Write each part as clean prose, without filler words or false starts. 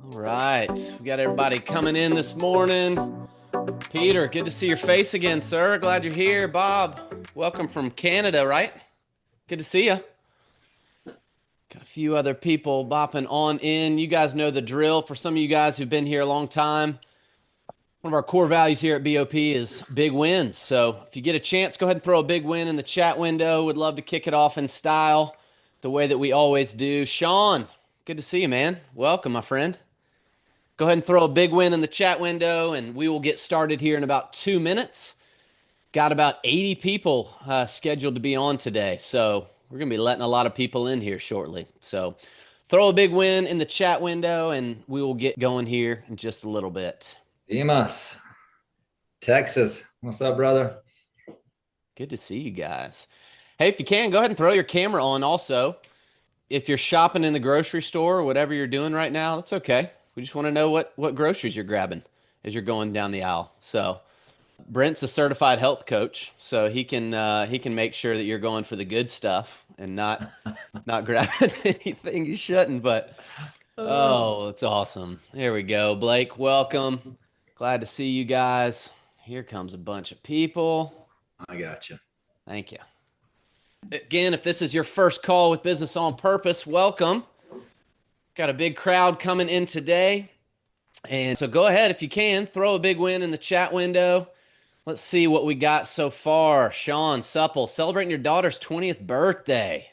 All right, we got everybody coming in this morning. Peter, good to see your face again, sir. Glad you're here. Bob, welcome from Canada, right? Good to see you. Got a few other people bopping on in. You guys know the drill. For some of you guys who've been here a long time, one of our core values here at BOP is big wins. So if you get a chance, go ahead and throw a big win in the chat window. Would love to kick it off in style the way that we always do. Sean, good to see you, man. Welcome, my friend. Go ahead and throw a big win in the chat window, and we will get started here in about 2 minutes. Got about 80 people scheduled to be on today, so we're going to be letting a lot of people in here shortly. So throw a big win in the chat window, and we will get going here in just a little bit. Dimas, Texas. What's up, brother? Good to see you guys. Hey, if you can, go ahead and throw your camera on also. If you're shopping in the grocery store or whatever you're doing right now, that's okay. We just want to know what groceries you're grabbing as you're going down the aisle. So Brent's a certified health coach, so he can make sure that you're going for the good stuff and not grabbing anything you shouldn't. But oh, it's awesome. There we go. Blake, welcome. Glad to see you guys. Here comes a bunch of people. I got you. Thank you. Again, if this is your first call with Business on Purpose, welcome. Got a big crowd coming in today. And so go ahead, if you can, throw a big win in the chat window. Let's see what we got so far. Sean Supple, celebrating your daughter's 20th birthday.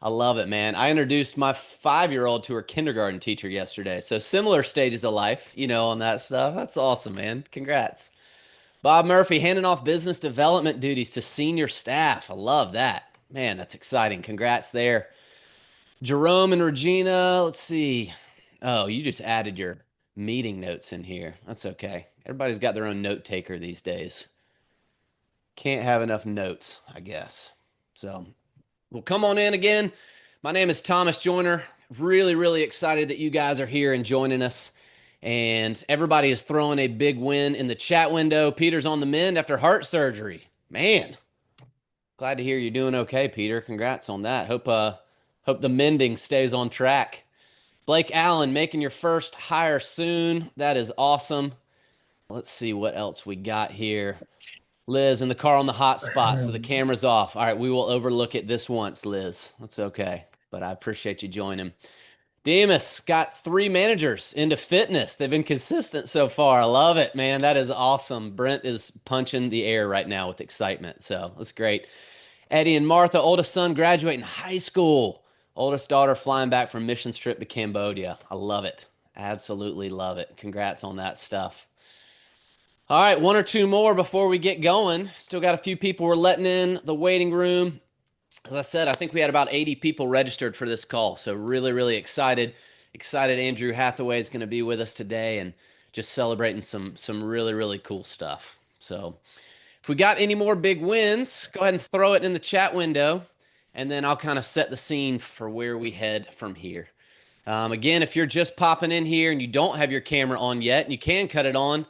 I love it, man. I introduced my 5-year-old to her kindergarten teacher yesterday. So similar stages of life, on that stuff. That's awesome, man. Congrats. Bob Murphy, handing off business development duties to senior staff. I love that. Man, that's exciting. Congrats there. Jerome and Regina, let's see. Oh, you just added your meeting notes in here. That's okay. Everybody's got their own note taker these days. Can't have enough notes, I guess. So we'll come on in again. My name is Thomas Joyner. Really, really excited that you guys are here and joining us. And everybody is throwing a big win in the chat window. Peter's on the mend after heart surgery. Man, glad to hear you're doing okay, Peter. Congrats on that. Hope the mending stays on track. Blake Allen, making your first hire soon. That is awesome. Let's see what else we got here. Liz in the car on the hot spot, so the camera's off. All right, we will overlook it this once, Liz. That's okay, but I appreciate you joining. Demas got 3 managers into fitness. They've been consistent so far. I love it, man. That is awesome. Brent is punching the air right now with excitement, so that's great. Eddie and Martha, oldest son graduating high school. Oldest daughter flying back from missions trip to Cambodia. I love it. Absolutely love it. Congrats on that stuff. All right, 1 or 2 more before we get going. Still got a few people we're letting in the waiting room. As I said, I think we had about 80 people registered for this call. So really, really excited. Excited Andrew Hathaway is going to be with us today and just celebrating some really, really cool stuff. So if we got any more big wins, go ahead and throw it in the chat window, and then I'll kind of set the scene for where we head from here. Again, if you're just popping in here and you don't have your camera on yet, and you can cut it on,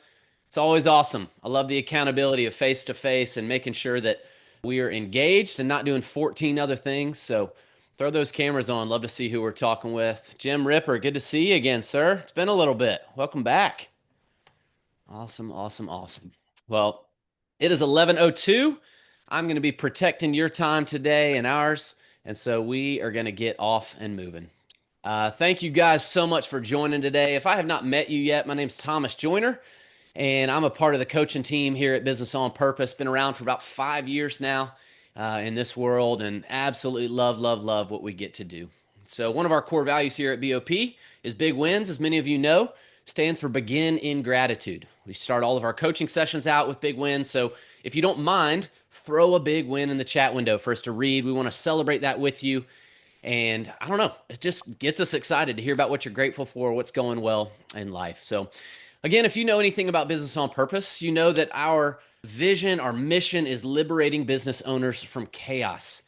it's always awesome. I love the accountability of face-to-face and making sure that we are engaged and not doing 14 other things. So throw those cameras on. Love to see who we're talking with. Jim Ripper, good to see you again, sir. It's been a little bit. Welcome back. Awesome, awesome, awesome. Well, it is 11:02. I'm going to be protecting your time today and ours, and so we are going to get off and moving. Thank you guys so much for joining today. If I have not met you yet, my name's Thomas Joyner, and I'm a part of the coaching team here at Business on Purpose. Been around for about 5 years now in this world, and absolutely love what we get to do. So one of our core values here at BOP is big wins. As many of you know, stands for begin in gratitude. We start all of our coaching sessions out with big wins. So if you don't mind, throw a big win in the chat window for us to read. We want to celebrate that with you. And I don't know, it just gets us excited to hear about what you're grateful for, what's going well in life. So again, if you know anything about Business on Purpose, you know that our vision, our mission is liberating business owners from chaos.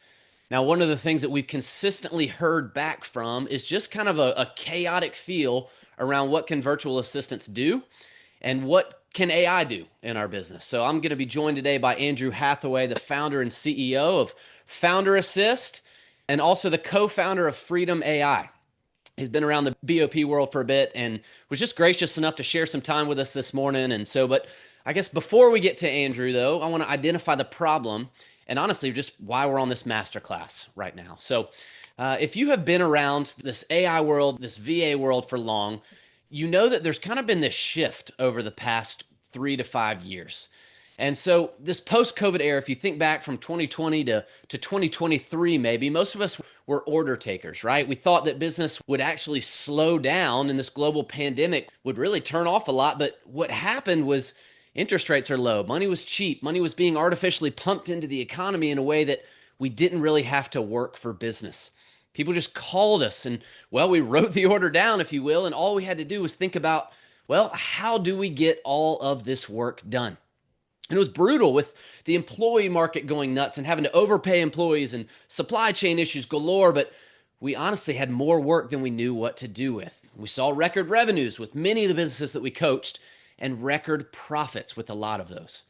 Now, one of the things that we've consistently heard back from is just kind of a chaotic feel around what can virtual assistants do and what can AI do in our business. So I'm going to be joined today by Andrew Hathaway, the founder and CEO of Founder Assist, and also the co-founder of Freedom AI. He's been around the BOP world for a bit and was just gracious enough to share some time with us this morning. And so, but I guess before we get to Andrew, though, I want to identify the problem and honestly just why we're on this masterclass right now. So, if you have been around this AI world, this VA world for long, you know that there's kind of been this shift over the past 3 to 5 years. And so this post-COVID era, if you think back from 2020 to 2023, maybe most of us were order takers, right? We thought that business would actually slow down and this global pandemic would really turn off a lot. But what happened was interest rates are low. Money was cheap. Money was being artificially pumped into the economy in a way that we didn't really have to work for business. People just called us and, well, we wrote the order down, if you will. And all we had to do was think about, well, how do we get all of this work done? And it was brutal with the employee market going nuts and having to overpay employees and supply chain issues galore. But we honestly had more work than we knew what to do with. We saw record revenues with many of the businesses that we coached and record profits with a lot of those.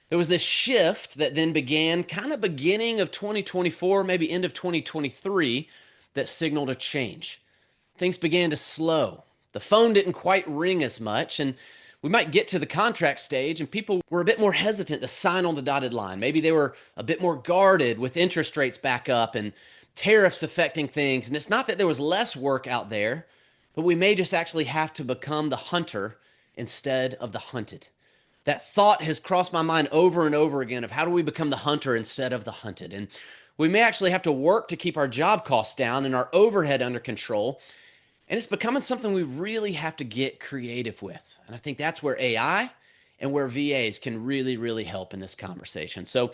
There was this shift that then began kind of beginning of 2024, maybe end of 2023, that signaled a change. Things began to slow. The phone didn't quite ring as much, and we might get to the contract stage and people were a bit more hesitant to sign on the dotted line. Maybe they were a bit more guarded with interest rates back up and tariffs affecting things. And it's not that there was less work out there, but we may just actually have to become the hunter instead of the hunted. That thought has crossed my mind over and over again of how do we become the hunter instead of the hunted? And we may actually have to work to keep our job costs down and our overhead under control. And it's becoming something we really have to get creative with. And I think that's where AI and where VAs can really, really help in this conversation. So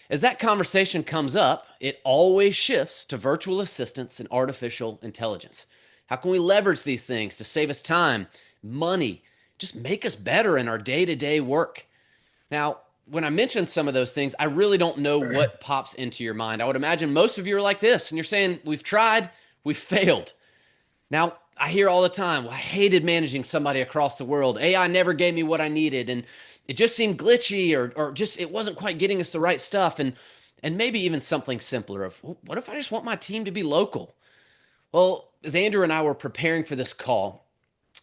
as that conversation comes up, it always shifts to virtual assistants and artificial intelligence. How can we leverage these things to save us time, money, just make us better in our day-to-day work? Now, when I mention some of those things, I really don't know what pops into your mind. I would imagine most of you are like this, and you're saying, we've tried, we've failed. Now, I hear all the time, well, I hated managing somebody across the world. AI never gave me what I needed, and it just seemed glitchy or just it wasn't quite getting us the right stuff. And maybe even something simpler of, well, what if I just want my team to be local? Well, as Andrew and I were preparing for this call,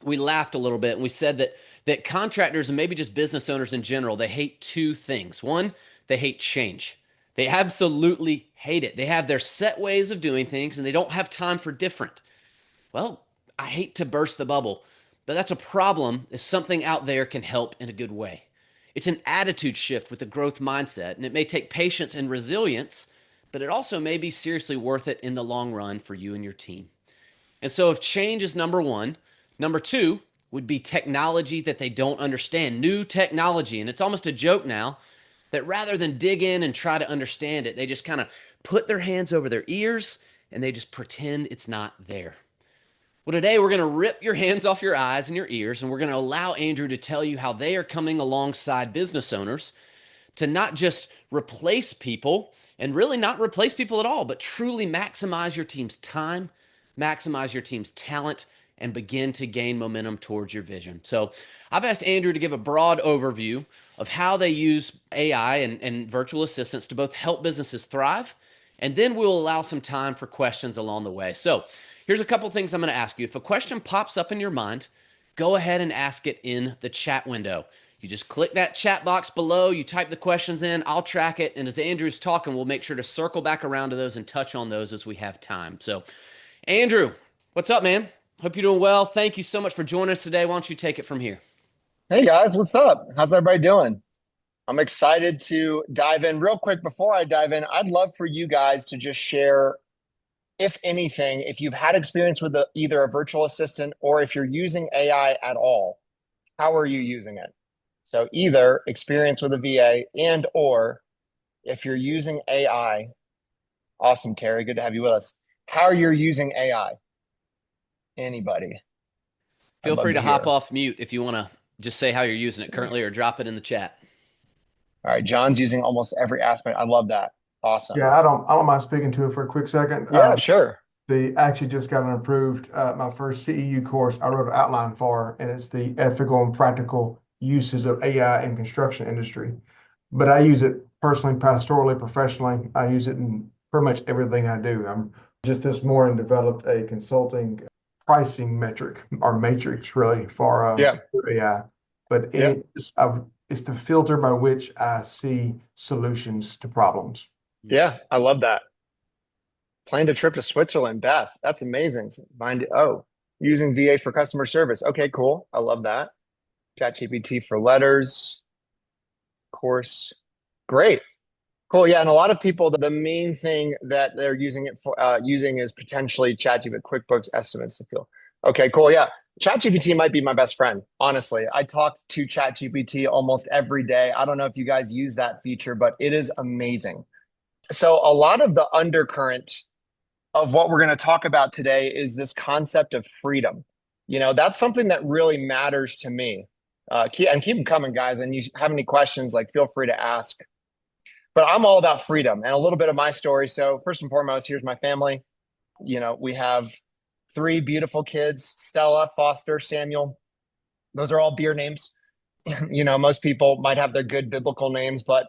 we laughed a little bit and we said that contractors and maybe just business owners in general, they hate two things. One, they hate change. They absolutely hate it. They have their set ways of doing things and they don't have time for different. Well, I hate to burst the bubble, but that's a problem if something out there can help in a good way. It's an attitude shift with a growth mindset, and it may take patience and resilience, but it also may be seriously worth it in the long run for you and your team. And so if change is number one, number two would be technology that they don't understand, new technology. And it's almost a joke now that rather than dig in and try to understand it, they just kind of put their hands over their ears and they just pretend it's not there. Well, today we're going to rip your hands off your eyes and your ears, and we're going to allow Andrew to tell you how they are coming alongside business owners to not just replace people, and really not replace people at all, but truly maximize your team's time, maximize your team's talent, and begin to gain momentum towards your vision. So I've asked Andrew to give a broad overview of how they use AI and virtual assistants to both help businesses thrive, and then we'll allow some time for questions along the way. So here's a couple things I'm going to ask you. If a question pops up in your mind, go ahead and ask it in the chat window. You just click that chat box below, you type the questions in, I'll track it, and as Andrew's talking, we'll make sure to circle back around to those and touch on those as we have time. So, Andrew, what's up, man? Hope you're doing well. Thank you so much for joining us today. Why don't you take it from here? Hey guys, what's up? How's everybody doing? I'm excited to dive in. Real quick, before I dive in, I'd love for you guys to just share, if anything, if you've had experience with either a virtual assistant or if you're using AI at all, how are you using it? So either experience with a VA and or if you're using AI. Awesome, Terry. Good to have you with us. How you're using AI? Anybody? Feel free to hop off mute if you want to just say how you're using it currently or drop it in the chat. All right, John's using almost every aspect. I love that. Awesome. Yeah, I don't mind speaking to it for a quick second. Yeah, sure. They actually just got an approved, my first CEU course I wrote an outline for, and it's the ethical and practical uses of AI in construction industry. But I use it personally, pastorally, professionally. I use it in pretty much everything I do. I'm just this morning developed a consulting pricing metric or matrix really for AI. But it's the filter by which I see solutions to problems. Yeah, I love that. Planned a trip to Switzerland, Beth. That's amazing. Using VA for customer service. Okay, cool. I love that. ChatGPT for letters, course. Great. Cool. Yeah, and a lot of people, the main thing that they're using it for, using is potentially ChatGPT, QuickBooks estimates to feel. Okay, cool. Yeah, ChatGPT might be my best friend. Honestly, I talk to ChatGPT almost every day. I don't know if you guys use that feature, but it is amazing. So a lot of the undercurrent of what we're going to talk about today is this concept of freedom. That's something that really matters to me. Keep them coming, guys. And you have any questions, like feel free to ask. But I'm all about freedom and a little bit of my story. So first and foremost, here's my family. We have 3 beautiful kids, Stella, Foster, Samuel. Those are all beer names. Most people might have their good biblical names, but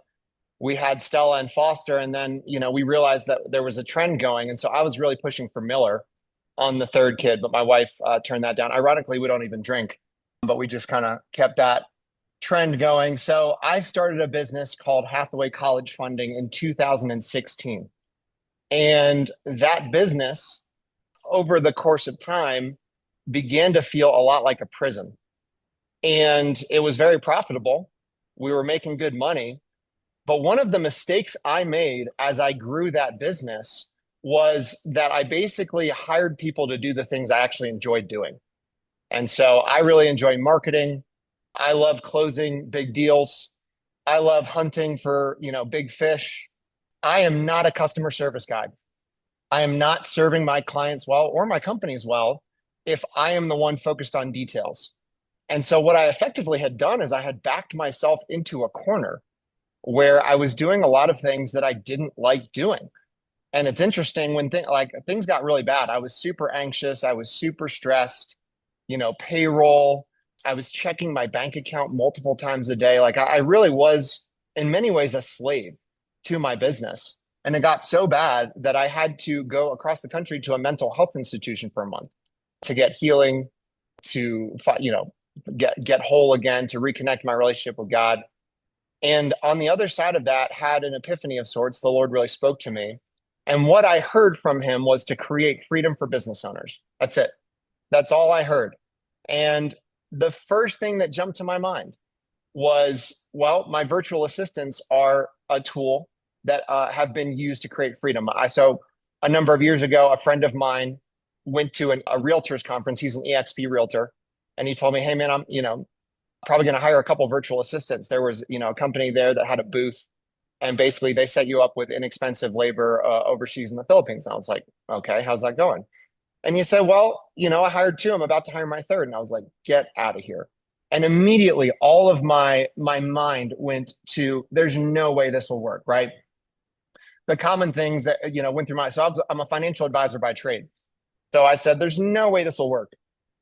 we had Stella and Foster. And then, we realized that there was a trend going. And so I was really pushing for Miller on the 3rd kid, but my wife turned that down. Ironically, we don't even drink, but we just kind of kept that trend going. So I started a business called Hathaway College Funding in 2016. And that business, over the course of time, began to feel a lot like a prison. And it was very profitable. We were making good money. But one of the mistakes I made as I grew that business was that I basically hired people to do the things I actually enjoyed doing. And so I really enjoy marketing. I love closing big deals. I love hunting for, big fish. I am not a customer service guy. I am not serving my clients well or my companies well if I am the one focused on details. And so what I effectively had done is I had backed myself into a corner where I was doing a lot of things that I didn't like doing. And it's interesting when things got really bad. I was super anxious. I was super stressed, payroll. I was checking my bank account multiple times a day. Like I really was in many ways a slave to my business. And it got so bad that I had to go across the country to a mental health institution for a month to get healing, to, get whole again, to reconnect my relationship with God. And on the other side of that, had an epiphany of sorts. The Lord really spoke to me. And what I heard from him was to create freedom for business owners. That's it. That's all I heard. And the first thing that jumped to my mind was, my virtual assistants are a tool that have been used to create freedom. So a number of years ago, a friend of mine went to a realtors conference. He's an EXP realtor. And he told me, hey, man, I'm, probably going to hire a couple of virtual assistants. There was, a company there that had a booth, and basically they set you up with inexpensive labor overseas in the Philippines. And I was like, okay, how's that going? And he said, well, I hired 2. I'm about to hire my 3rd. And I was like, get out of here. And immediately all of my mind went to, there's no way this will work, right? The common things that, went through I'm a financial advisor by trade. So I said, there's no way this will work.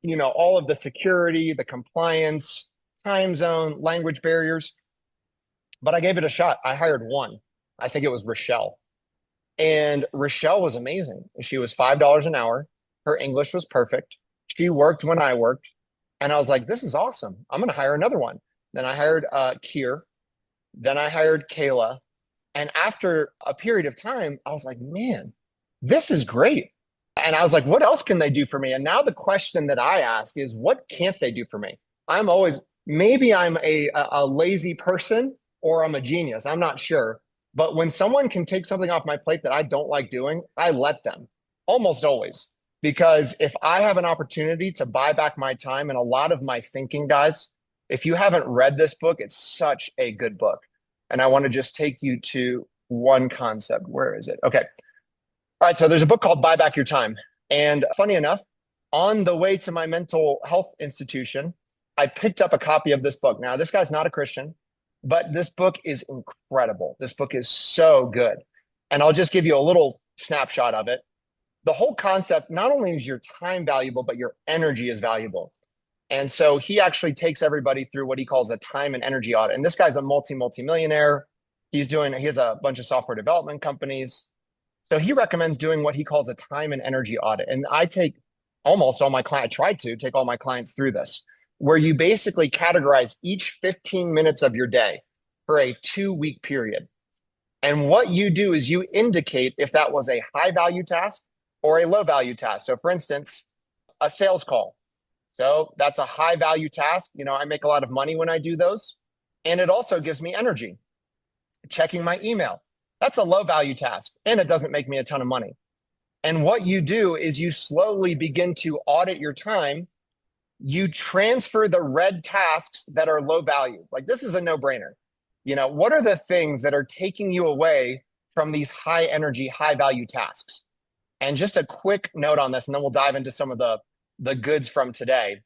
All of the security, the compliance, time zone, language barriers. But I gave it a shot. I hired 1. I think it was Rochelle. And Rochelle was amazing. She was $5 an hour. Her English was perfect. She worked when I worked. And I was like, this is awesome. I'm going to hire another one. Then I hired Kier. Then I hired Kayla. And after a period of time, I was like, man, this is great. And I was like, what else can they do for me? And now the question that I ask is, what can't they do for me? Maybe I'm a lazy person or I'm a genius. I'm not sure. But when someone can take something off my plate that I don't like doing, I let them almost always. Because if I have an opportunity to buy back my time and a lot of my thinking, guys, if you haven't read this book, it's such a good book. And I want to just take you to one concept. Where is it? Okay. All right. So there's a book called Buy Back Your Time. And funny enough, on the way to my mental health institution, I picked up a copy of this book. Now, this guy's not a Christian, but this book is incredible. This book is so good. And I'll just give you a little snapshot of it. The whole concept, not only is your time valuable, but your energy is valuable. And so he actually takes everybody through what he calls a time and energy audit. And this guy's a multi-millionaire. He has a bunch of software development companies. So he recommends doing what he calls a time and energy audit. And I take almost all my clients, I tried to take all my clients through this, where you basically categorize each 15 minutes of your day for a 2-week period. And what you do is you indicate if that was a high value task or a low value task. So for instance, a sales call. So that's a high value task. I make a lot of money when I do those. And it also gives me energy. Checking my email. That's a low value task and it doesn't make me a ton of money. And what you do is you slowly begin to audit your time. You transfer the red tasks that are low value. Like this is a no-brainer. What are the things that are taking you away from these high energy, high value tasks? And just a quick note on this, and then we'll dive into some of the goods from today.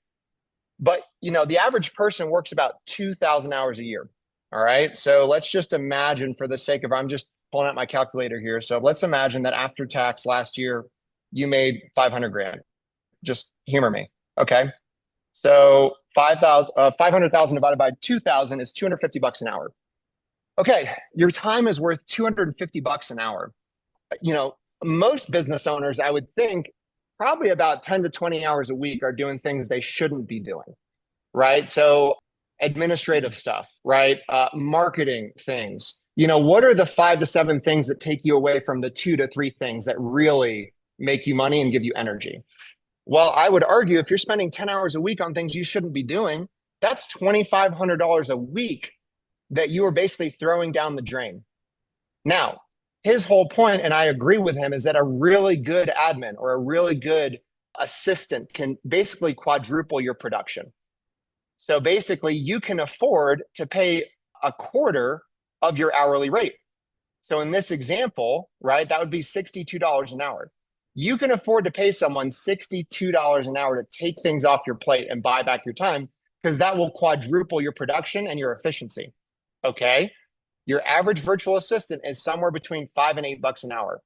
But, the average person works about 2,000 hours a year. All right. So let's just imagine, for the sake of, I'm just pulling out my calculator here. So let's imagine that after tax last year, you made 500 grand. Just humor me. Okay. So 500,000 divided by 2,000 is $250 an hour. Okay. Your time is worth $250 an hour. Most business owners, I would think, probably about 10 to 20 hours a week are doing things they shouldn't be doing, right? So administrative stuff, right? Marketing things. What are the 5 to 7 things that take you away from the 2 to 3 things that really make you money and give you energy? Well, I would argue if you're spending 10 hours a week on things you shouldn't be doing, that's $2,500 a week that you are basically throwing down the drain. Now, his whole point, and I agree with him, is that a really good admin or a really good assistant can basically quadruple your production. So basically, you can afford to pay a quarter of your hourly rate. So in this example, right, that would be $62 an hour. You can afford to pay someone $62 an hour to take things off your plate and buy back your time, because that will quadruple your production and your efficiency. Okay. Your average virtual assistant is somewhere between $5 and $8 an hour.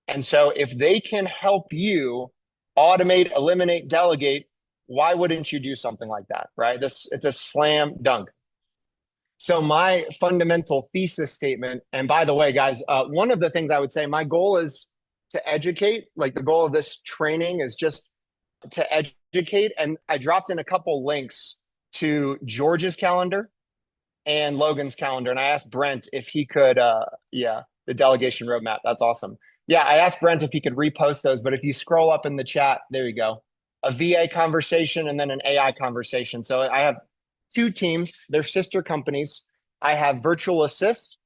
And so if they can help you automate, eliminate, delegate, why wouldn't you do something like that, right? It's a slam dunk. So my fundamental thesis statement, and by the way, guys, one of the things I would say, my goal is to educate. Like the goal of this training is just to educate. And I dropped in a couple links to George's calendar and Logan's calendar. And I asked Brent if he could, the delegation roadmap. That's awesome. Yeah, I asked Brent if he could repost those, but if you scroll up in the chat, there you go. A VA conversation and then an AI conversation. So I have 2 teams, they're sister companies. I have Virtual Assist,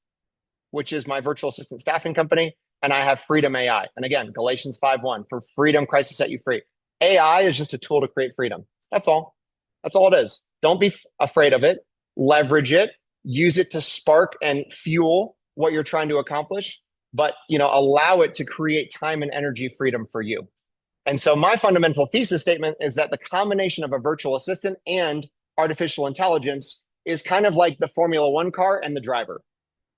which is my virtual assistant staffing company, and I have Freedom AI. And again, Galatians 5:1, for freedom, Christ has set you free. AI is just a tool to create freedom. That's all. That's all it is. Don't be afraid of it. Leverage it. Use it to spark and fuel what you're trying to accomplish, but allow it to create time and energy freedom for you. And so my fundamental thesis statement is that the combination of a virtual assistant and artificial intelligence is kind of like the Formula One car and the driver.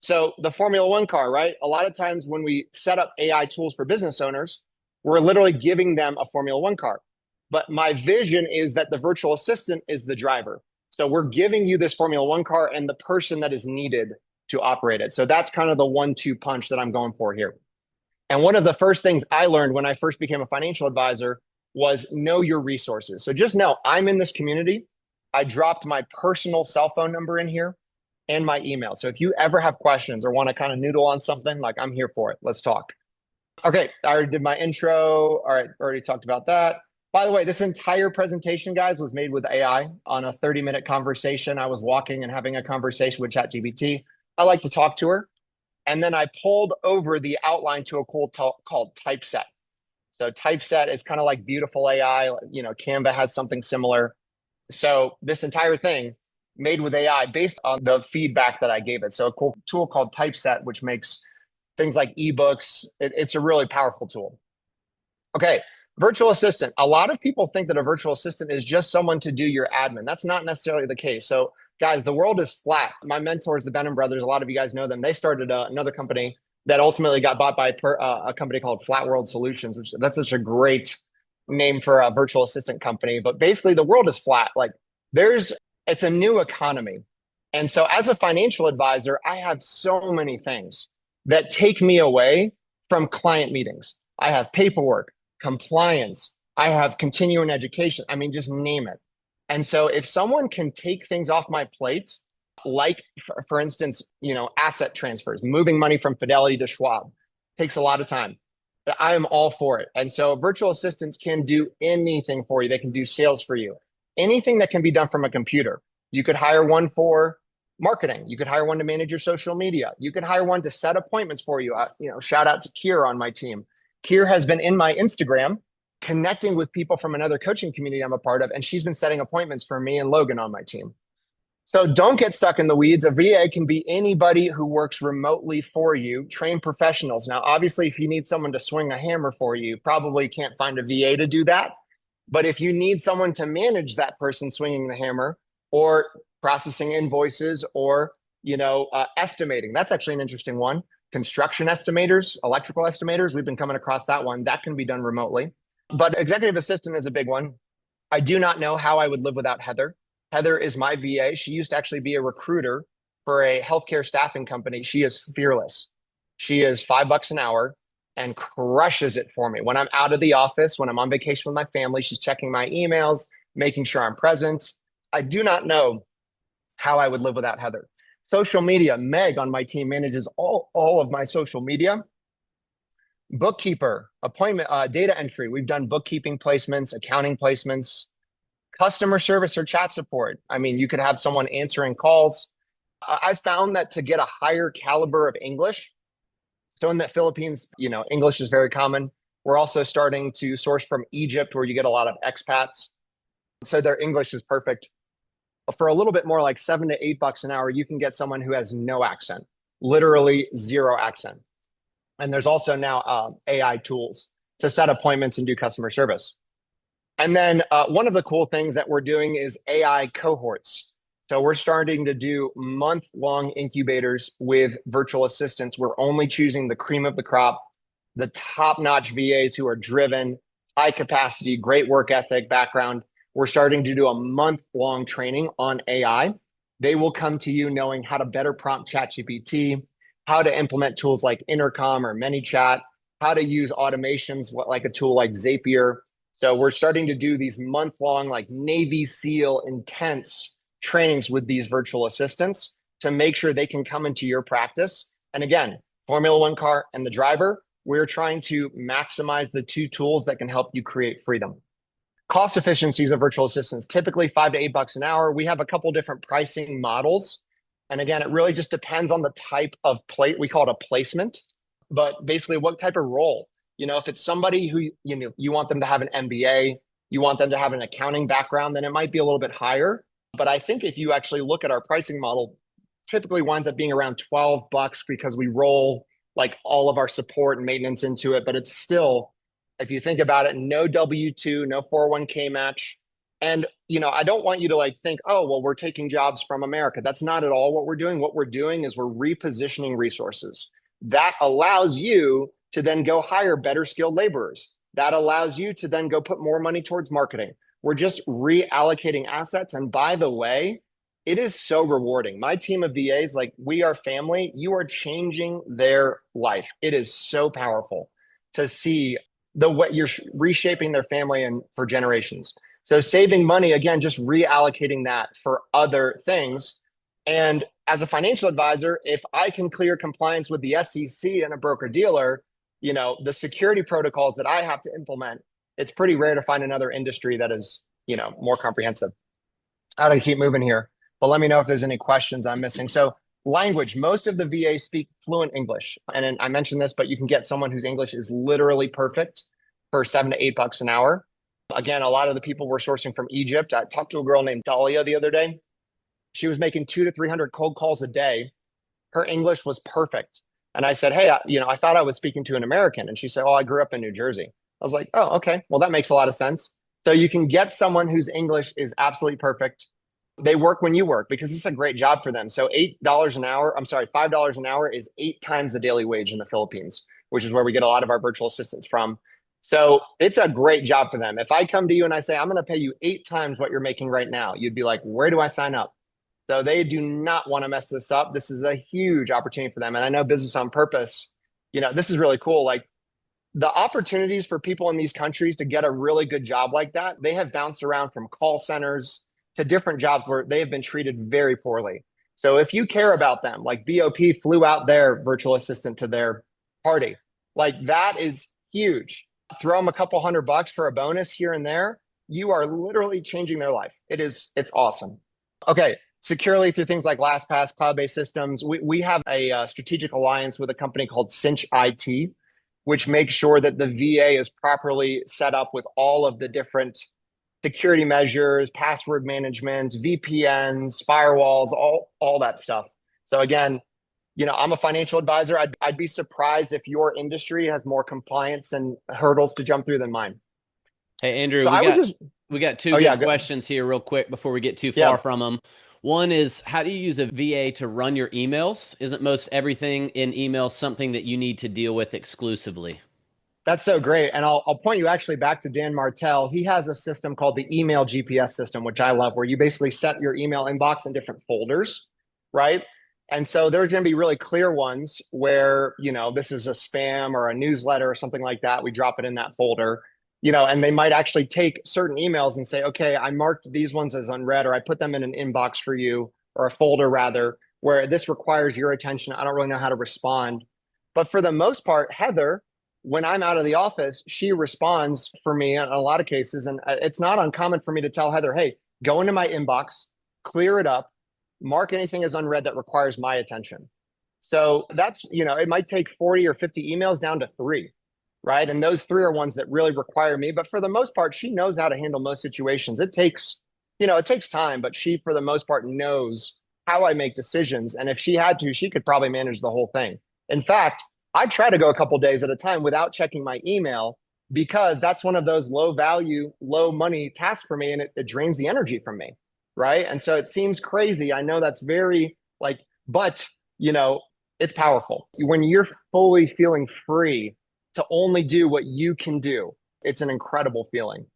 So the Formula One car, right? A lot of times when we set up AI tools for business owners, we're literally giving them a Formula One car. But my vision is that the virtual assistant is the driver. So we're giving you this Formula One car and the person that is needed to operate it. So that's kind of the 1-2 punch that I'm going for here. And one of the first things I learned when I first became a financial advisor was know your resources. So just know I'm in this community. I dropped my personal cell phone number in here and my email. So if you ever have questions or want to kind of noodle on something, like I'm here for it. Let's talk. Okay, I already did my intro. All right, already talked about that. By the way, this entire presentation, guys, was made with AI on a 30-minute conversation. I was walking and having a conversation with ChatGPT. I like to talk to her. And then I pulled over the outline to a called Typeset. So Typeset is kind of like beautiful AI. Canva has something similar. So this entire thing made with AI based on the feedback that I gave it. So a cool tool called Typeset, which makes things like ebooks. It's a really powerful tool. Okay, virtual assistant. A lot of people think that a virtual assistant is just someone to do your admin. That's not necessarily the case. So guys, the world is flat. My mentors, the Benham brothers, a lot of you guys know them. They started another company that ultimately got bought by a company called Flat World Solutions, which that's such a great name for a virtual assistant company. But basically the world is flat. Like it's a new economy. And so as a financial advisor, I have so many things that take me away from client meetings. I have paperwork, compliance, I have continuing education. I mean, just name it. And so if someone can take things off my plate, like for instance, asset transfers, moving money from Fidelity to Schwab, takes a lot of time. I am all for it. And so virtual assistants can do anything for you. They can do sales for you. Anything that can be done from a computer. You could hire one for marketing. You could hire one to manage your social media. You could hire one to set appointments for you. Shout out to Kier on my team. Kier has been in my Instagram connecting with people from another coaching community I'm a part of, and she's been setting appointments for me and Logan on my team. So don't get stuck in the weeds. A VA can be anybody who works remotely for you, trained professionals. Now, obviously, if you need someone to swing a hammer for you, probably can't find a VA to do that. But if you need someone to manage that person swinging the hammer or processing invoices or, estimating, that's actually an interesting one. Construction estimators, electrical estimators, we've been coming across that one. That can be done remotely. But executive assistant is a big one. I do not know how I would live without Heather. Heather is my VA. She used to actually be a recruiter for a healthcare staffing company. She is fearless. She is $5 an hour and crushes it for me. When I'm out of the office, when I'm on vacation with my family, she's checking my emails, making sure I'm present. I do not know how I would live without Heather. Social media, Meg on my team manages all of my social media. Bookkeeper, appointment, data entry. We've done bookkeeping placements, accounting placements, customer service or chat support. I mean, you could have someone answering calls. I found that to get a higher caliber of English, so in the Philippines, English is very common. We're also starting to source from Egypt, where you get a lot of expats. So their English is perfect. For a little bit more, like $7 to $8 an hour, you can get someone who has no accent, literally zero accent. And there's also now AI tools to set appointments and do customer service. And then one of the cool things that we're doing is AI cohorts. So we're starting to do month-long incubators with virtual assistants. We're only choosing the cream of the crop, the top-notch VAs who are driven, high capacity, great work ethic, background. We're starting to do a month-long training on AI. They will come to you knowing how to better prompt ChatGPT, how to implement tools like Intercom or ManyChat, how to use automations like a tool like Zapier. So we're starting to do these month-long, like Navy SEAL intense trainings with these virtual assistants to make sure they can come into your practice. And again, Formula One car and the driver, we're trying to maximize the two tools that can help you create freedom. Cost efficiencies of virtual assistants, typically $5 to $8 an hour. We have a couple different pricing models. And again, it really just depends on the type of we call it a placement, but basically what type of role. If it's somebody who, you want them to have an MBA, you want them to have an accounting background, then it might be a little bit higher. But I think if you actually look at our pricing model, typically winds up being around $12 because we roll like all of our support and maintenance into it. But it's still, if you think about it, no W-2, no 401k match. And, I don't want you to think, oh, well, we're taking jobs from America. That's not at all what we're doing. What we're doing is we're repositioning resources. That allows you to then go hire better skilled laborers. That allows you to then go put more money towards marketing. We're just reallocating assets. And by the way, it is so rewarding. My team of VAs, we are family. You are changing their life. It is so powerful to see the way you're reshaping their family and for generations. So saving money, again, just reallocating that for other things. And as a financial advisor, if I can clear compliance with the SEC and a broker dealer, the security protocols that I have to implement, it's pretty rare to find another industry that is, more comprehensive. I gotta keep moving here, but let me know if there's any questions I'm missing. So language, most of the VAs speak fluent English. And then I mentioned this, but you can get someone whose English is literally perfect for $7 to $8 an hour. Again, a lot of the people we're sourcing from Egypt. I talked to a girl named Dahlia the other day. She was making 200 to 300 cold calls a day. Her English was perfect. And I said, hey, I thought I was speaking to an American. And she said, oh, I grew up in New Jersey. I was like, oh, okay. Well, that makes a lot of sense. So you can get someone whose English is absolutely perfect. They work when you work because it's a great job for them. So $5 an hour is 8 times the daily wage in the Philippines, which is where we get a lot of our virtual assistants from. So it's a great job for them. If I come to you and I say, I'm going to pay you 8 times what you're making right now, you'd be like, where do I sign up? So they do not want to mess this up. This is a huge opportunity for them. And I know Business on Purpose, this is really cool. the opportunities for people in these countries to get a really good job like that, they have bounced around from call centers to different jobs where they have been treated very poorly. So if you care about them, like BOP flew out their virtual assistant to their party, like that is huge. Throw them a couple $100 for a bonus here and there. You are literally changing their life. It's awesome. Okay. Securely through things like LastPass, cloud-based systems. We have a strategic alliance with a company called Cinch IT, which makes sure that the VA is properly set up with all of the different security measures, password management, VPNs, firewalls, all that stuff. So again, I'm a financial advisor. I'd be surprised if your industry has more compliance and hurdles to jump through than mine. Hey, Andrew, So we got two good questions here real quick before we get too far from them. One is, how do you use a VA to run your emails? Isn't most everything in email something that you need to deal with exclusively? That's so great. And I'll point you actually back to Dan Martell. He has a system called the email GPS system, which I love, where you basically set your email inbox in different folders, right? And so there's going to be really clear ones where, this is a spam or a newsletter or something like that. We drop it in that folder, and they might actually take certain emails and say, okay, I marked these ones as unread, or I put them in an inbox for you, or a folder rather, where this requires your attention. I don't really know how to respond. But for the most part, Heather, when I'm out of the office, she responds for me in a lot of cases. And it's not uncommon for me to tell Heather, hey, go into my inbox, clear it up, mark anything as unread that requires my attention. So that's, it might take 40 or 50 emails down to 3, right? And those 3 are ones that really require me. But for the most part, she knows how to handle most situations. It takes time, but she, for the most part, knows how I make decisions. And if she had to, she could probably manage the whole thing. In fact, I try to go a couple days at a time without checking my email, because that's one of those low value, low money tasks for me. And it drains the energy from me. Right. And so it seems crazy. I know that's very but it's powerful. When you're fully feeling free to only do what you can do, it's an incredible feeling.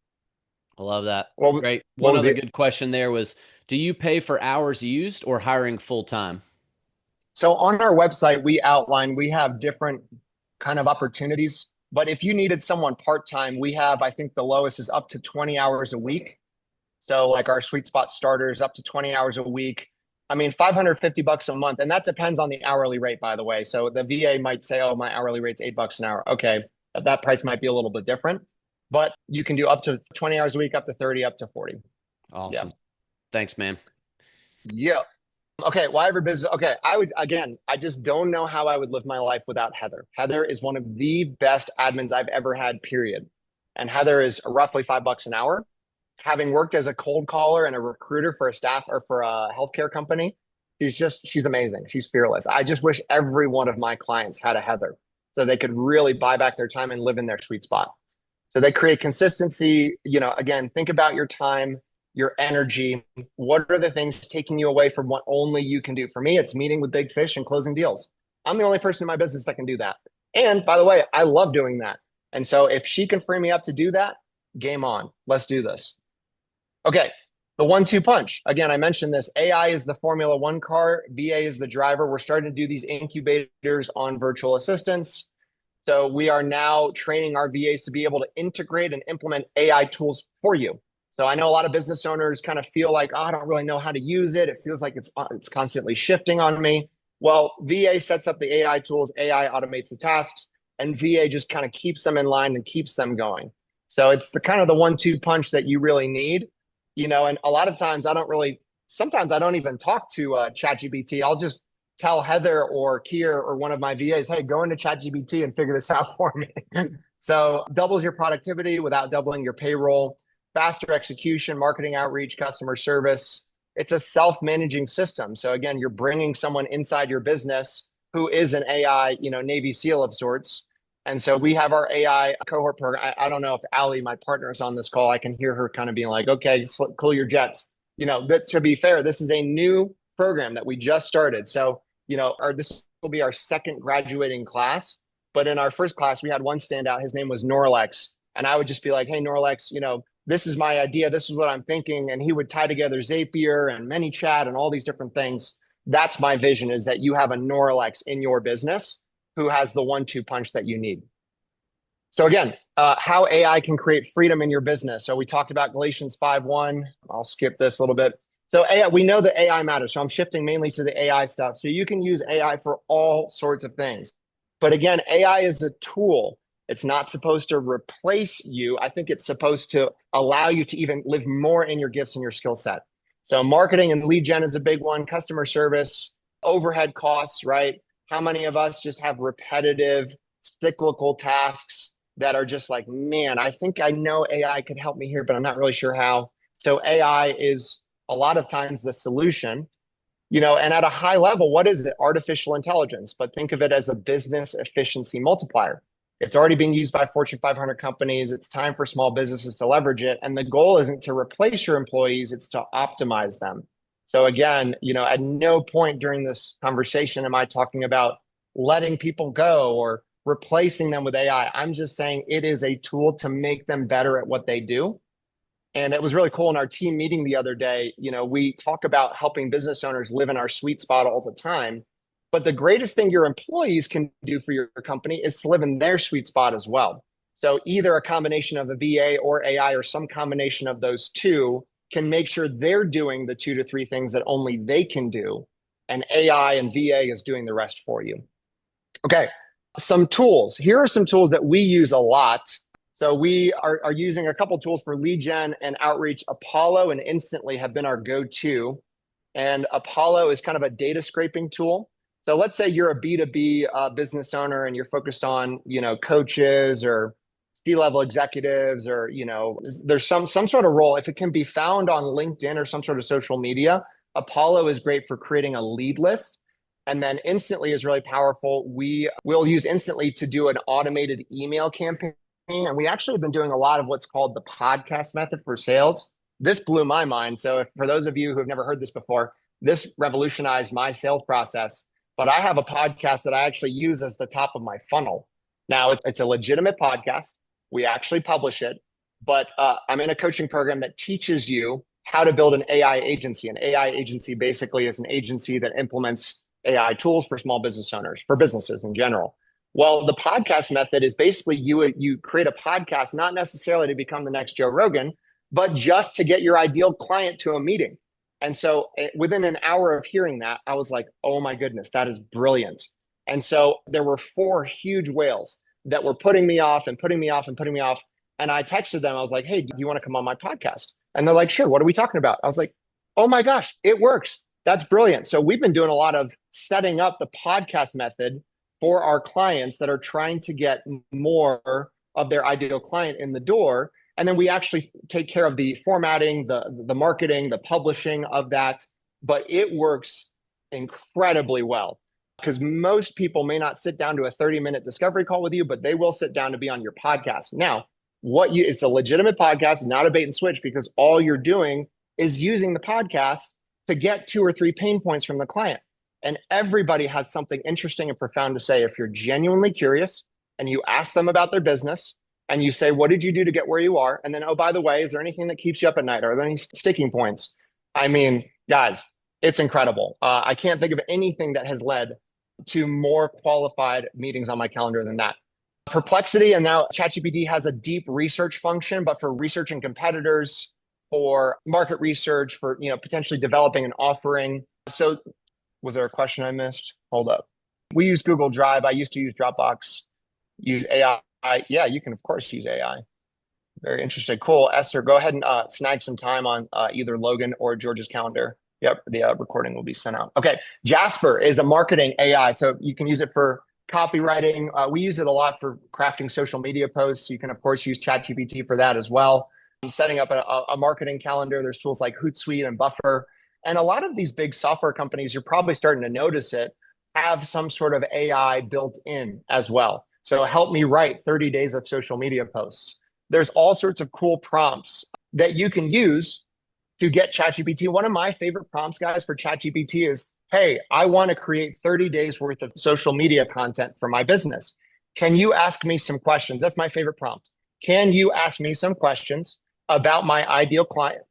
I love that. Well, great. One other good question there was, do you pay for hours used or hiring full time? So on our website, we have different kind of opportunities, but if you needed someone part-time, we have, I think the lowest is up to 20 hours a week. So like our sweet spot starters up to 20 hours a week. I mean, $550 a month. And that depends on the hourly rate, by the way. So the VA might say, oh, my hourly rate's $8 an hour. Okay. That price might be a little bit different, but you can do up to 20 hours a week, up to 30, up to 40. Awesome. Yeah. Thanks, man. Yeah. Okay. Why every business? Okay. I just don't know how I would live my life without Heather. Heather is one of the best admins I've ever had, period. And Heather is roughly $5 an hour. Having worked as a cold caller and a recruiter for a healthcare company, she's amazing. She's fearless. I just wish every one of my clients had a Heather so they could really buy back their time and live in their sweet spot. So they create consistency. Again, think about your time, your energy. What are the things taking you away from what only you can do? For me, it's meeting with big fish and closing deals. I'm the only person in my business that can do that. And by the way, I love doing that. And so if she can free me up to do that, game on. Let's do this. Okay, the 1-2 punch. Again, I mentioned this. AI is the Formula One car. VA is the driver. We're starting to do these incubators on virtual assistants. So we are now training our VAs to be able to integrate and implement AI tools for you. So I know a lot of business owners kind of feel like, oh, I don't really know how to use it. It feels like it's constantly shifting on me. Well, VA sets up the AI tools, AI automates the tasks, and VA just kind of keeps them in line and keeps them going. So it's the kind of the 1-2 punch that you really need. And a lot of times sometimes I don't even talk to ChatGPT. I'll just tell Heather or Kier or one of my VAs, hey, go into ChatGPT and figure this out for me. So doubles your productivity without doubling your payroll, faster execution, marketing outreach, customer service. It's a self-managing system. So again, you're bringing someone inside your business who is an AI, Navy SEAL of sorts. And so we have our AI cohort program. I don't know if Allie, my partner, is on this call. I can hear her kind of being like, okay, cool your jets. But to be fair, this is a new program that we just started. So, this will be our second graduating class. But in our first class, we had one standout. His name was Norlex. And I would just be like, hey, Norlex, this is my idea. This is what I'm thinking. And he would tie together Zapier and ManyChat and all these different things. That's my vision, is that you have a Norlex in your business who has the 1-2 punch that you need. So again, how AI can create freedom in your business. So we talked about Galatians 5:1. I'll skip this a little bit. So AI, we know that AI matters. So I'm shifting mainly to the AI stuff. So you can use AI for all sorts of things. But again, AI is a tool. It's not supposed to replace you. I think it's supposed to allow you to even live more in your gifts and your skill set. So marketing and lead gen is a big one, customer service, overhead costs, right? How many of us just have repetitive, cyclical tasks that are just like, man, I think I know AI could help me here, but I'm not really sure how. So AI is a lot of times the solution, and at a high level, what is it? Artificial intelligence, but think of it as a business efficiency multiplier. It's already being used by Fortune 500 companies. It's time for small businesses to leverage it. And the goal isn't to replace your employees, it's to optimize them. So again, at no point during this conversation am I talking about letting people go or replacing them with AI. I'm just saying it is a tool to make them better at what they do. And it was really cool in our team meeting the other day. We talk about helping business owners live in our sweet spot all the time. But the greatest thing your employees can do for your company is to live in their sweet spot as well. So either a combination of a VA or AI or some combination of those two can make sure they're doing the 2 to 3 things that only they can do. And AI and VA is doing the rest for you. Okay, some tools. Here are some tools that we use a lot. So we are using a couple tools for lead gen and outreach. Apollo and Instantly have been our go-to. And Apollo is kind of a data scraping tool. So let's say you're a B2B business owner and you're focused on, coaches or C-level executives, or, there's some sort of role. If it can be found on LinkedIn or some sort of social media, Apollo is great for creating a lead list. And then Instantly is really powerful. We will use Instantly to do an automated email campaign. And we actually have been doing a lot of what's called the podcast method for sales. This blew my mind. So for those of you who have never heard this before, this revolutionized my sales process. But I have a podcast that I actually use as the top of my funnel. Now, it's a legitimate podcast. We actually publish it. But I'm in a coaching program that teaches you how to build an AI agency. An AI agency basically is an agency that implements AI tools for small business owners, for businesses in general. Well, the podcast method is basically you create a podcast, not necessarily to become the next Joe Rogan, but just to get your ideal client to a meeting. And so within an hour of hearing that, I was like, oh my goodness, that is brilliant. And so there were 4 huge whales that were putting me off and putting me off and putting me off. And I texted them. I was like, hey, do you want to come on my podcast? And they're like, sure. What are we talking about? I was like, oh my gosh, it works. That's brilliant. So we've been doing a lot of setting up the podcast method for our clients that are trying to get more of their ideal client in the door. And then we actually take care of the formatting, the marketing, the publishing of that. But it works incredibly well because most people may not sit down to a 30-minute discovery call with you, but they will sit down to be on your podcast. Now, it's a legitimate podcast, not a bait and switch, because all you're doing is using the podcast to get 2 or 3 pain points from the client. And everybody has something interesting and profound to say. If you're genuinely curious and you ask them about their business and you say, what did you do to get where you are? And then, oh, by the way, is there anything that keeps you up at night? Are there any sticking points? I mean, guys, it's incredible. I can't think of anything that has led to more qualified meetings on my calendar than that. Perplexity, and now ChatGPT has a deep research function, but for researching competitors, for market research, for potentially developing an offering. So was there a question I missed? Hold up. We use Google Drive. I used to use Dropbox. Use AI. Yeah, you can of course use AI. Very interesting. Cool. Esther, go ahead and snag some time on either Logan or George's calendar. Yep, the recording will be sent out. Okay, Jasper is a marketing AI. So you can use it for copywriting. We use it a lot for crafting social media posts. You can of course use ChatGPT for that as well. I'm setting up a marketing calendar. There's tools like Hootsuite and Buffer. And a lot of these big software companies, you're probably starting to notice it, have some sort of AI built in as well. So help me write 30 days of social media posts. There's all sorts of cool prompts that you can use to get ChatGPT. One of my favorite prompts, guys, for ChatGPT is, hey, I want to create 30 days worth of social media content for my business. Can you ask me some questions? That's my favorite prompt. Can you ask me some questions about my ideal client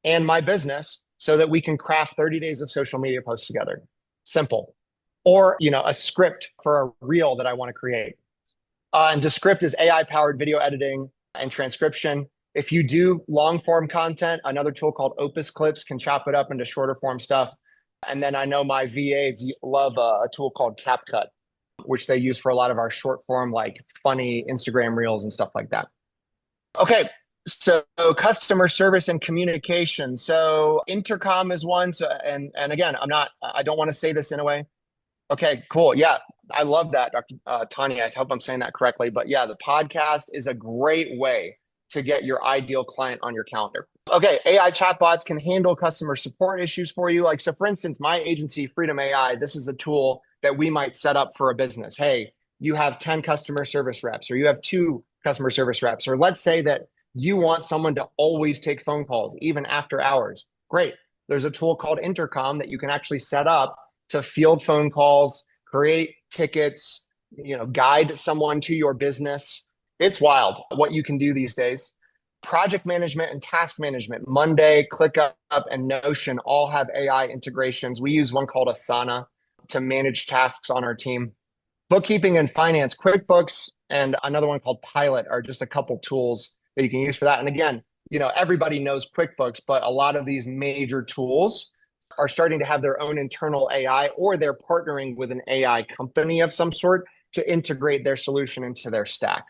and my business so that we can craft 30 days of social media posts together? Simple. Or, a script for a reel that I want to create. And Descript is AI-powered video editing and transcription. If you do long-form content, another tool called Opus Clips can chop it up into shorter form stuff. And then I know my VAs love a tool called CapCut, which they use for a lot of our short form, like funny Instagram reels and stuff like that. Okay, so customer service and communication. So intercom is one. So and again, I don't want to say this in a way. Okay, cool. Yeah, I love that, Dr. Tanya. I hope I'm saying that correctly. But yeah, the podcast is a great way to get your ideal client on your calendar. Okay, AI chatbots can handle customer support issues for you. Like, so for instance, my agency, Freedom AI, this is a tool that we might set up for a business. Hey, you have 10 customer service reps, or you have 2 customer service reps, or let's say that you want someone to always take phone calls, even after hours. Great. There's a tool called Intercom that you can actually set up to field phone calls, create tickets, guide someone to your business. It's wild what you can do these days. Project management and task management, Monday, ClickUp, and Notion all have AI integrations. We use one called Asana to manage tasks on our team. Bookkeeping and finance, QuickBooks, and another one called Pilot are just a couple tools that you can use for that. And again, everybody knows QuickBooks, but a lot of these major tools are starting to have their own internal AI, or they're partnering with an AI company of some sort to integrate their solution into their stack.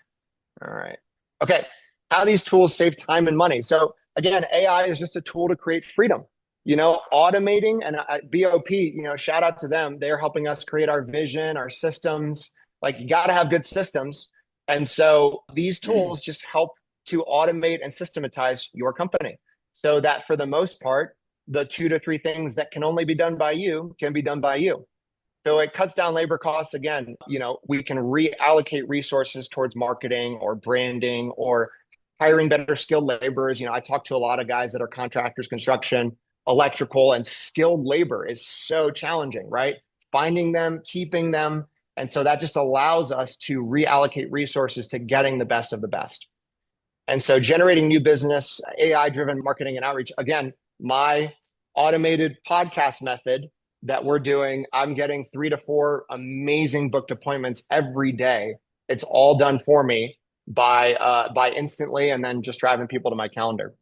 All right. Okay. How these tools save time and money. So again, AI is just a tool to create freedom, automating, and BOP, shout out to them. They're helping us create our vision, our systems. Like, you got to have good systems. And so these tools just help to automate and systematize your company so that for the most part, the 2 to 3 things that can only be done by you can be done by you. So it cuts down labor costs. Again, we can reallocate resources towards marketing or branding or hiring better skilled laborers. I talk to a lot of guys that are contractors, construction, electrical, and skilled labor is so challenging, right? Finding them, keeping them. And so that just allows us to reallocate resources to getting the best of the best. And so generating new business, AI-driven marketing and outreach. Again, my automated podcast method that we're doing, I'm getting 3 to 4 amazing booked appointments every day. It's all done for me by Instantly, and then just driving people to my calendar.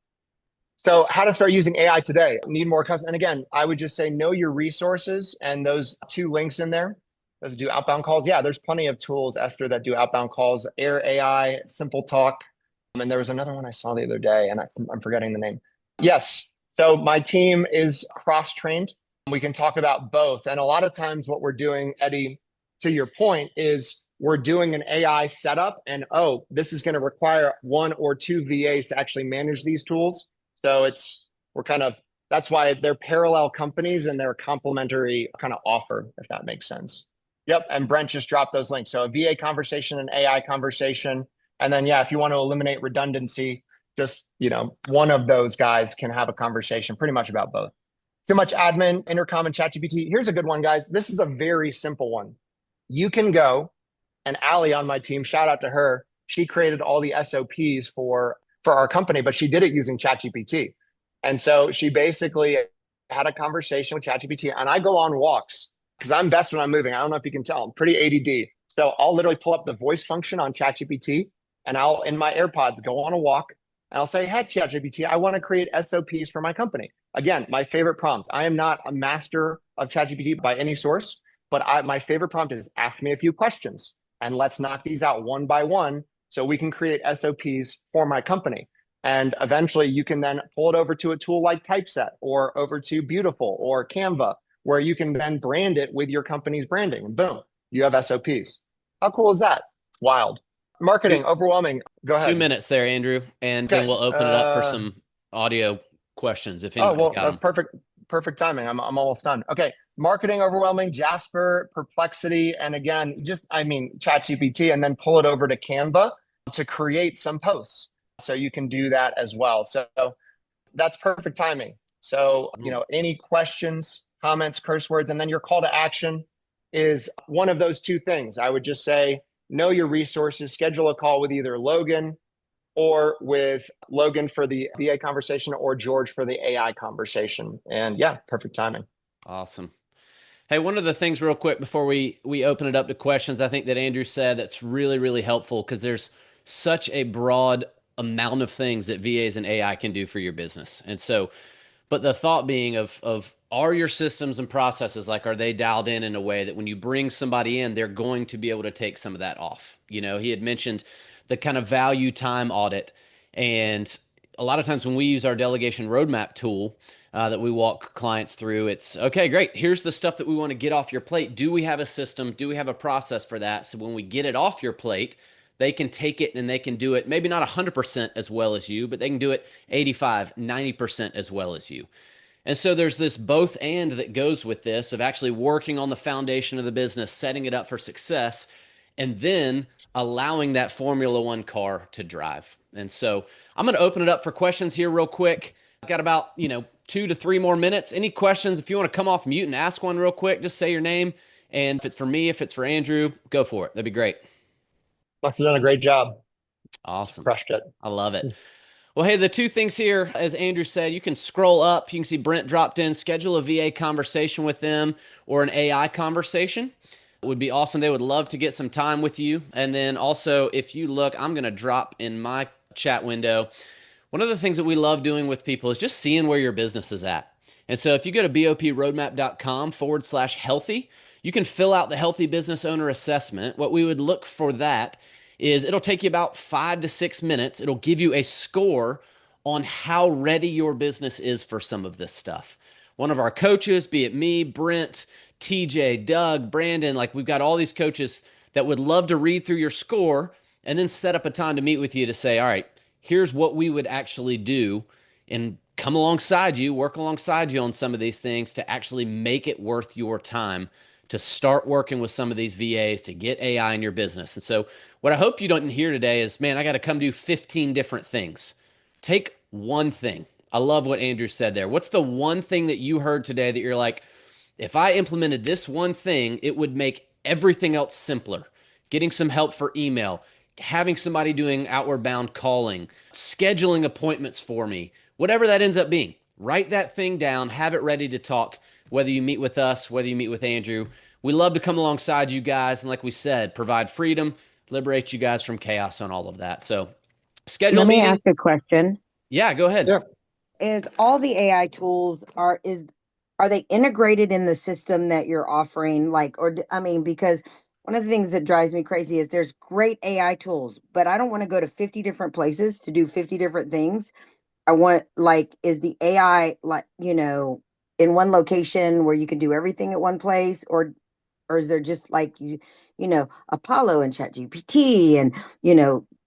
So how to start using AI today. Need more customers. And again, I would just say know your resources, and those 2 links in there. Those do outbound calls. Yeah, there's plenty of tools, Esther, that do outbound calls. Air AI, Simple Talk. And there was another one I saw the other day, and I'm forgetting the name. Yes. So my team is cross-trained. We can talk about both. And a lot of times what we're doing, Eddie, to your point, is we're doing an AI setup, and this is going to require 1 or 2 VAs to actually manage these tools. So that's why they're parallel companies and they're complementary kind of offer, if that makes sense. Yep. And Brent just dropped those links. So a VA conversation, an AI conversation. And then, if you want to eliminate redundancy, just, one of those guys can have a conversation pretty much about both. Too much admin, Intercom, and ChatGPT. Here's a good one, guys. This is a very simple one. You can go, and Allie on my team, shout out to her. She created all the SOPs for our company, but she did it using ChatGPT. And so she basically had a conversation with ChatGPT, and I go on walks because I'm best when I'm moving. I don't know if you can tell, I'm pretty ADD. So I'll literally pull up the voice function on ChatGPT, and I'll, in my AirPods, go on a walk, and I'll say, hey, ChatGPT, I want to create SOPs for my company. Again, my favorite prompt. I am not a master of ChatGPT by any source, but my favorite prompt is ask me a few questions, and let's knock these out one by one so we can create SOPs for my company. And eventually you can then pull it over to a tool like Typeset or over to Beautiful or Canva, where you can then brand it with your company's branding. And boom, you have SOPs. How cool is that? It's wild. Marketing, overwhelming. Go ahead. 2 minutes there, Andrew, and then we'll open it up for some audio questions. If anybody got that's them. perfect timing. I'm almost done. Okay, marketing overwhelming, Jasper, Perplexity, and again, ChatGPT, and then pull it over to Canva to create some posts. So you can do that as well. So that's perfect timing. So, any questions, comments, curse words, and then your call to action is one of those 2 things. I would just say, know your resources, schedule a call with either Logan for the VA conversation or George for the AI conversation. And perfect timing. Awesome. Hey, one of the things real quick before we open it up to questions, I think that Andrew said that's really, really helpful because there's such a broad amount of things that VAs and AI can do for your business. And so, but the thought being of are your systems and processes, like, are they dialed in a way that when you bring somebody in, they're going to be able to take some of that off? You know, he had mentioned the kind of value time audit. And a lot of times when we use our delegation roadmap tool, that we walk clients through, it's okay, great. Here's the stuff that we want to get off your plate. Do we have a system? Do we have a process for that? So when we get it off your plate, they can take it and they can do it maybe not 100% as well as you, but they can do it 85, 90% as well as you. And so there's this both and that goes with this of actually working on the foundation of the business, setting it up for success, and then allowing that Formula One car to drive. And so I'm going to open it up for questions here real quick. I've got about, 2 to 3 more minutes. Any questions? If you want to come off mute and ask one real quick, just say your name. And if it's for me, if it's for Andrew, go for it. That'd be great. Must have done a great job. Awesome. Crushed it. I love it. Well, hey, the two things here, as Andrew said, you can scroll up. You can see Brent dropped in, schedule a VA conversation with them or an AI conversation. It would be awesome. They would love to get some time with you. And then also, if you look, I'm going to drop in my chat window. One of the things that we love doing with people is just seeing where your business is at. And so if you go to boproadmap.com/healthy, you can fill out the healthy business owner assessment. What we would look for that is it'll take you about 5 to 6 minutes. It'll give you a score on how ready your business is for some of this stuff. One of our coaches, be it me, Brent, TJ, Doug, Brandon, like we've got all these coaches that would love to read through your score and then set up a time to meet with you to say, all right, here's what we would actually do and come alongside you, work alongside you on some of these things to actually make it worth your time to start working with some of these VAs to get AI in your business. And so what I hope you don't hear today is, man, I got to come do 15 different things. Take one thing. I love what Andrew said there. What's the one thing that you heard today that you're like, if I implemented this one thing, it would make everything else simpler? Getting some help for email, having somebody doing outward bound calling, scheduling appointments for me, whatever that ends up being. Write that thing down, have it ready to talk, whether you meet with us, whether you meet with Andrew. We love to come alongside you guys. And like we said, provide freedom, liberate you guys from chaos on all of that. So schedule a Let me meeting. ask a question. Yeah, go ahead. Yeah. Is all the AI tools are they integrated in the system that you're offering? Because one of the things that drives me crazy is there's great AI tools, but I don't want to go to 50 different places to do 50 different things. I want, is the AI in one location where you can do everything at one place, or is there just Apollo and ChatGPT and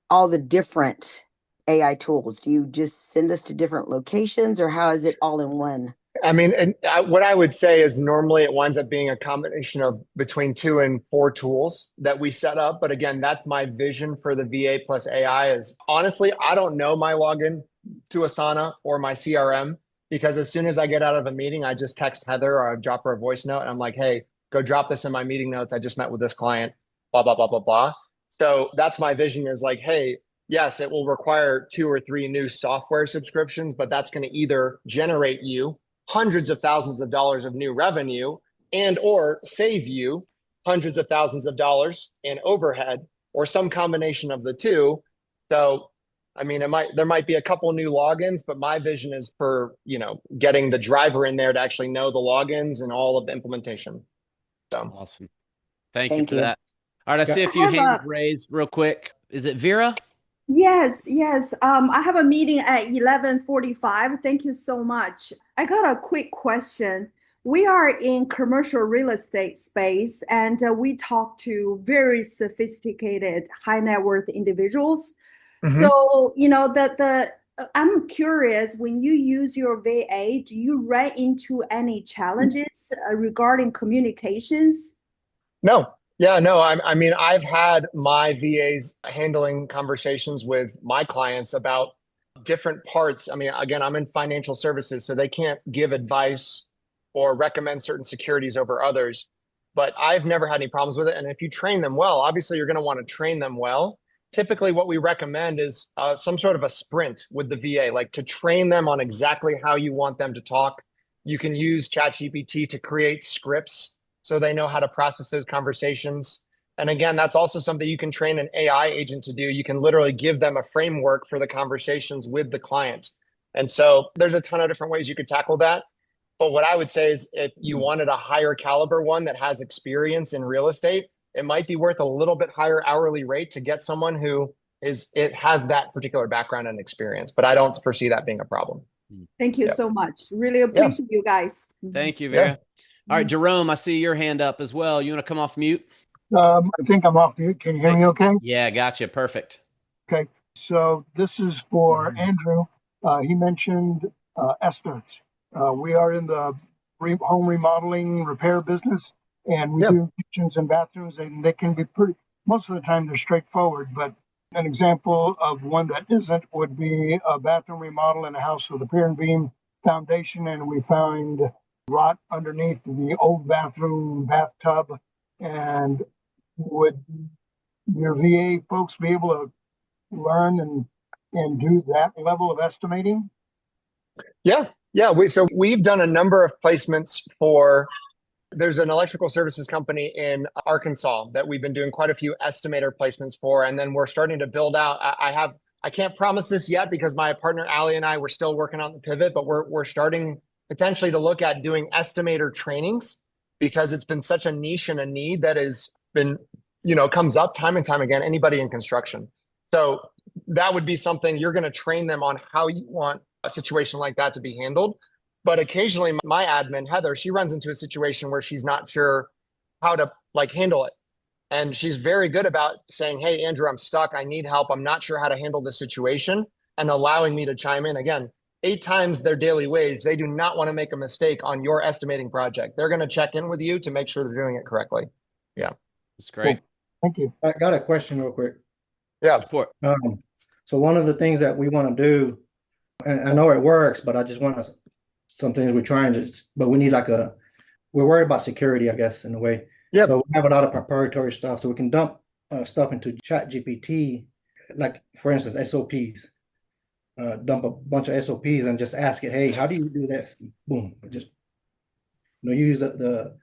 all the different AI tools? Do you just send us to different locations, or how is it all in one? I mean, what I would say is normally it winds up being a combination of between 2 and 4 tools that we set up. But again, that's my vision for the VA plus AI is honestly, I don't know my login to Asana or my CRM because as soon as I get out of a meeting, I just text Heather or I drop her a voice note and I'm like, hey, go drop this in my meeting notes. I just met with this client, blah, blah, blah, blah, blah. So that's my vision is like, hey, yes, it will require 2 or 3 new software subscriptions, but that's going to either generate you hundreds of thousands of dollars of new revenue and or save you hundreds of thousands of dollars in overhead or some combination of the two. So, I mean, there might be a couple new logins, but my vision is for, getting the driver in there to actually know the logins and all of the implementation. So Awesome. Thank you Thank for you. that. All right, I see a few hands raised real quick. Is it Vera? Yes. I have a meeting at 11:45. Thank you so much. I got a quick question. We are in commercial real estate space, and we talk to very sophisticated, high net worth individuals. So, I'm curious, when you use your VA, do you run into any challenges regarding communications? no. Yeah, no, I mean, I've had my VAs handling conversations with my clients about different parts. I mean, again, I'm in financial services, so they can't give advice or recommend certain securities over others, but I've never had any problems with it. And if you train them well, obviously you're going to want to train them well. Typically what we recommend is some sort of a sprint with the VA, like to train them on exactly how you want them to talk. You can use ChatGPT to create scripts so they know how to process those conversations. And again, that's also something you can train an AI agent to do. You can literally give them a framework for the conversations with the client. And so there's a ton of different ways you could tackle that. But what I would say is if you wanted a higher caliber one that has experience in real estate, it might be worth a little bit higher hourly rate to get someone who has that particular background and experience. But I don't foresee that being a problem. Thank you Yep. so much. Really appreciate you guys. Thank you, Vera. Yeah. All right, Jerome, I see your hand up as well. You want to come off mute? I think I'm off mute. Can you hear me okay? Yeah, gotcha. Perfect. Okay. So this is for Andrew. He mentioned estimates. We are in the home remodeling repair business, and we do kitchens and bathrooms, and they can be most of the time they're straightforward, but an example of one that isn't would be a bathroom remodel in a house with a pier and beam foundation, and we found rot underneath the old bathtub. And would your VA folks be able to learn and do that level of estimating? Yeah. We've done a number of placements there's an electrical services company in Arkansas that we've been doing quite a few estimator placements for. And then we're starting to build out. I can't promise this yet because my partner, Allie, and I, we're still working on the pivot, but we're starting potentially to look at doing estimator trainings because it's been such a niche and a need that has been, comes up time and time again, anybody in construction. So that would be something you're going to train them on how you want a situation like that to be handled. But occasionally my admin, Heather, she runs into a situation where she's not sure how to handle it. And she's very good about saying, hey, Andrew, I'm stuck. I need help. I'm not sure how to handle this situation, and allowing me to chime in. Again, 8 times their daily wage. They do not want to make a mistake on your estimating project. They're going to check in with you to make sure they're doing it correctly. Yeah. That's great. Cool. Thank you. I got a question real quick. Yeah. So one of the things that we want to do, and I know it works, but I just want to, some things we're trying to, but we need we're worried about security, I guess, in a way. Yeah. So we have a lot of proprietary stuff, so we can dump stuff into ChatGPT, like for instance, SOPs. Dump a bunch of SOPs and just ask it, hey, how do you do this? Boom. Just use the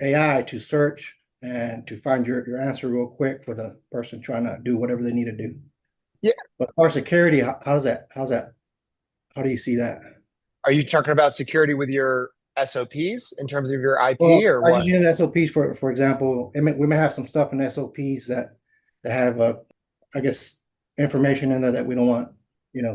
AI to search and to find your answer real quick for the person trying to do whatever they need to do. Yeah. But for security, how do you see that? Are you talking about security with your SOPs in terms of your IP or I what? use SOPs for example. We may have some stuff in SOPs that have I guess information in there that we don't want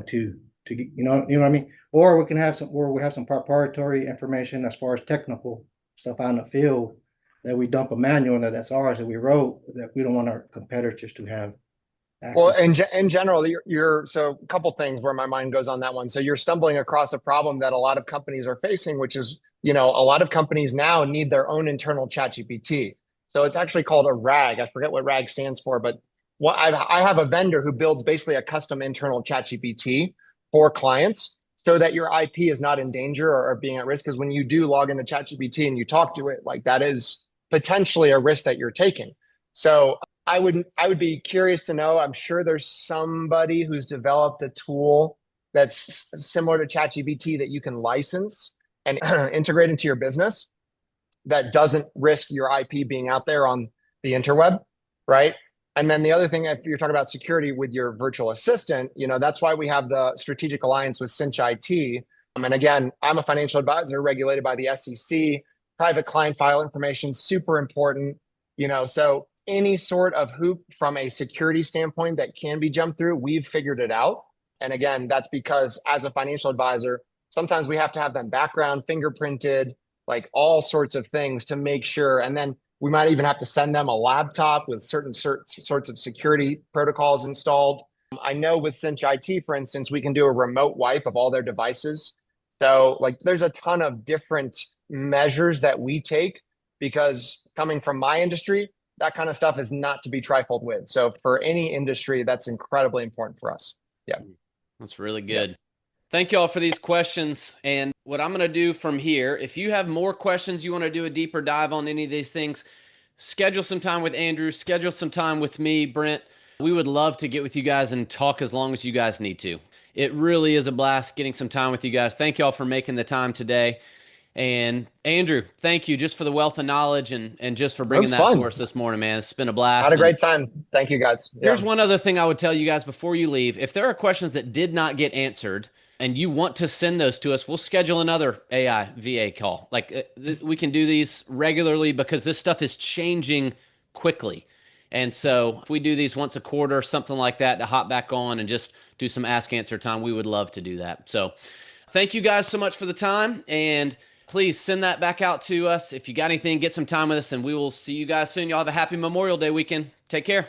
to you know what I mean? Or we have some proprietary information as far as technical stuff out in the field that we dump a manual in there that's ours that we wrote that we don't want our competitors to have access Well, to. in general, so a couple things where my mind goes on that one. So you're stumbling across a problem that a lot of companies are facing, which is, a lot of companies now need their own internal ChatGPT. So it's actually called a RAG. I forget what RAG stands for, but I have a vendor who builds basically a custom internal ChatGPT for clients so that your IP is not in danger or being at risk. Because when you do log into ChatGPT and you talk to it, that is potentially a risk that you're taking. So I would be curious to know. I'm sure there's somebody who's developed a tool that's similar to ChatGPT that you can license and integrate into your business that doesn't risk your IP being out there on the interweb, right? And then the other thing, if you're talking about security with your virtual assistant, that's why we have the strategic alliance with Cinch IT. And again, I'm a financial advisor regulated by the SEC. Private client file information, super important. So any sort of hoop from a security standpoint that can be jumped through, we've figured it out. And again, that's because as a financial advisor, sometimes we have to have them background fingerprinted, all sorts of things to make sure. And then we might even have to send them a laptop with certain sorts of security protocols installed. I know with Cinch IT, for instance, we can do a remote wipe of all their devices. So there's a ton of different measures that we take because coming from my industry, that kind of stuff is not to be trifled with. So for any industry, that's incredibly important for us. Yeah. That's really good. Yeah. Thank you all for these questions. And what I'm going to do from here, if you have more questions, you want to do a deeper dive on any of these things, schedule some time with Andrew, schedule some time with me, Brent. We would love to get with you guys and talk as long as you guys need to. It really is a blast getting some time with you guys. Thank you all for making the time today. And Andrew, thank you just for the wealth of knowledge and just for That bringing was that fun. for us this morning, man. It's been a blast. Had a And great time. Thank you, guys. Yeah. here's one other thing I would tell you guys before you leave. If there are questions that did not get answered and you want to send those to us, we'll schedule another AI VA call. Like we can do these regularly because this stuff is changing quickly. And so if we do these once a quarter, something like that, to hop back on and just do some ask answer time, we would love to do that. So thank you guys so much for the time, and please send that back out to us. If you got anything, get some time with us, and we will see you guys soon. Y'all have a happy Memorial Day weekend. Take care.